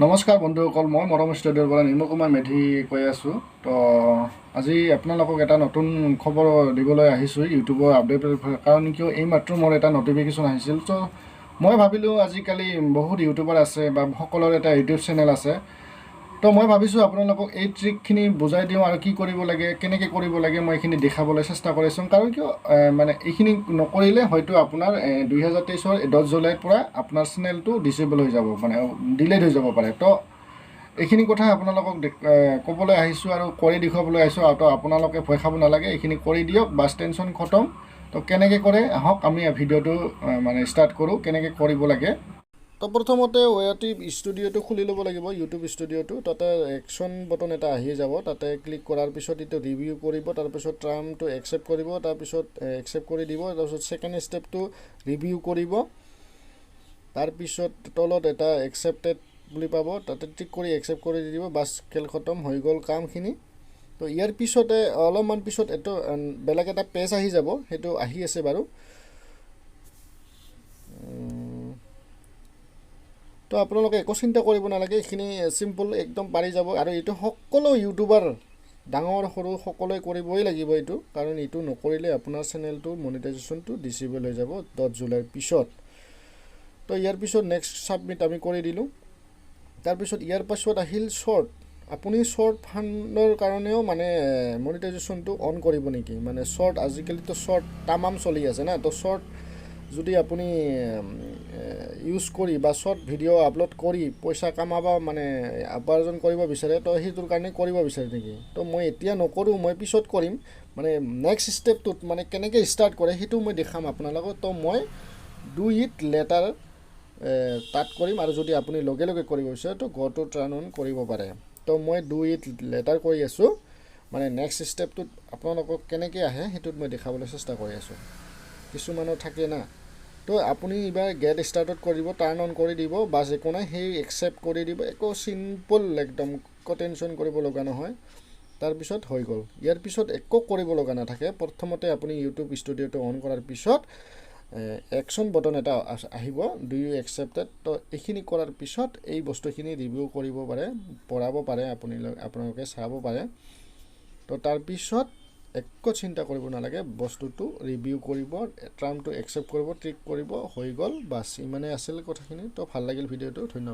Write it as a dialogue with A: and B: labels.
A: নমস্কাৰ বন্ধুসকল, মই মৰম ষ্টুডিঅ'ৰ পৰা নিৰ্মল কুমাৰ মেধি কৈ আছোঁ। তো আজি আপোনালোকক এটা নতুন খবৰ দিবলৈ আহিছোঁ ইউটিউবৰ আপডেট, কাৰণ কিয় এইমাত্ৰ মোৰ এটা নটিফিকেশ্যন আহিছিল। তো মই ভাবিলোঁ আজিকালি বহুত ইউটিউবাৰ আছে বা সকলোৰে এটা ইউটিউব চেনেল আছে। তো মই ভাবিছোঁ আপোনালোকক এই ট্ৰিকখিনি বুজাই দিওঁ আৰু কি কৰিব লাগে, কেনেকৈ কৰিব লাগে মই এইখিনি দেখাবলৈ চেষ্টা কৰিছোঁ। কাৰণ কিয় মানে এইখিনি নকৰিলে হয়তো আপোনাৰ 2023 10 জুলাইৰ পৰা আপোনাৰ চেনেলটো ডিচেবল হৈ যাব, মানে ডিলেট হৈ যাব পাৰে। তো এইখিনি কথা আপোনালোকক ক'বলৈ আহিছোঁ আৰু কৰি দেখুৱাবলৈ আহিছোঁ। আৰু তো আপোনালোকে ভয় খাব নালাগে, এইখিনি কৰি দিয়ক, বাছ টেনশ্যন খতম। তো কেনেকৈ কৰে আহক আমি ভিডিঅ'টো মানে ষ্টাৰ্ট কৰোঁ, কেনেকৈ কৰিব লাগে। তো প্ৰথমতে ৱেটিভ ষ্টুডিঅ'টো খুলি ল'ব লাগিব, ইউটিউব ষ্টুডিঅ'টো। তাতে একশ্যন বটন এটা আহি যাব, তাতে ক্লিক কৰাৰ পিছত এইটো ৰিভিউ কৰিব, তাৰপিছত টাৰ্মটো একচেপ্ট কৰিব, তাৰপিছত একচেপ্ট কৰি দিব, তাৰপিছত ছেকেণ্ড ষ্টেপটো ৰিভিউ কৰিব, তাৰপিছত তলত এটা একচেপ্টেড বুলি পাব, তাতে টিক কৰি একচেপ্ট কৰি দি দিব, বাছ খেল খতম হৈ গ'ল কামখিনি। তো ইয়াৰ পিছতে অলপমান পিছত এইটো বেলেগ এটা পেজ আহি যাব, সেইটো আহি আছে বাৰু। তো আপোনালোকে একো চিন্তা কৰিব নালাগে, এইখিনি চিম্পল একদম পাৰি যাব। আৰু এইটো সকলো ইউটিউবাৰ ডাঙৰ সৰু সকলোৱে কৰিবই লাগিব এইটো, কাৰণ এইটো নকৰিলে আপোনাৰ চেনেলটো মনিটাইজেশ্যনটো ডিচেবল হৈ যাব 10 জুলাইৰ পিছত। তো ইয়াৰ পিছত নেক্সট ছাবমিট আমি কৰি দিলোঁ। তাৰপিছত ইয়াৰ পাছত আহিল শ্বৰ্ট। আপুনি শ্বৰ্ট ফাণ্ডৰ কাৰণেও মানে মনিটাইজেশ্যনটো অন কৰিব নেকি, মানে শ্বৰ্ট আজিকালিতো শ্বৰ্ট তামাম চলি আছে না। তো শ্বৰ্ট যদি আপুনি ইউজ কৰি বা শ্বৰ্ট ভিডিঅ' আপলোড কৰি পইচা কামাব মানে উপাৰ্জন কৰিব বিচাৰে, তো সেইটোৰ কাৰণে কৰিব বিচাৰে নেকি। তো মই এতিয়া নকৰোঁ, মই পিছত কৰিম। মানে নেক্সট ষ্টেপটোত মানে কেনেকৈ ষ্টাৰ্ট কৰে সেইটো মই দেখাম আপোনালোকক। তো মই ডু ইট লেটাৰ তাত কৰিম, আৰু যদি আপুনি লগে লগে কৰিব বিচাৰে তো গ'টো টাৰ্ণ অন কৰিব পাৰে। তো মই ডু ইট লেটাৰ কৰি আছোঁ, মানে নেক্সট ষ্টেপটোত আপোনালোকক কেনেকৈ আহে সেইটোত মই দেখাবলৈ চেষ্টা কৰি আছোঁ। কিছুমানৰ থাকে না, তো আপুনি এইবাৰ গেট ষ্টাৰ্টত কৰিব, টাৰ্ণ অন কৰি দিব, বাছ একো নাই, সেই একচেপ্ট কৰি দিব, একো চিম্পল একদম, একো টেনশ্যন কৰিব লগা নহয়। তাৰপিছত হৈ গ'ল। ইয়াৰ পিছত একো কৰিব লগা নাথাকে। প্ৰথমতে আপুনি ইউটিউব ষ্টুডিঅ'টো অন কৰাৰ পিছত একশ্যন বটন এটা আহিব, ডু ইউ একচেপ্টেড। তো এইখিনি কৰাৰ পিছত এই বস্তুখিনি ৰিভিউ কৰিব পাৰে, পঢ়াব পাৰে, আপোনালোকে চাব পাৰে। তো তাৰপিছত একো চিন্তা কৰিব নালাগে, বস্তুটো ৰিভিউ কৰিব, টাৰ্মটো একচেপ্ট কৰিব, ট্ৰিক কৰিব, হৈ গ'ল, বাছ ইমানেই আছিল কথাখিনি। তো ভাল লাগিল ভিডিঅ'টো, ধন্যবাদ।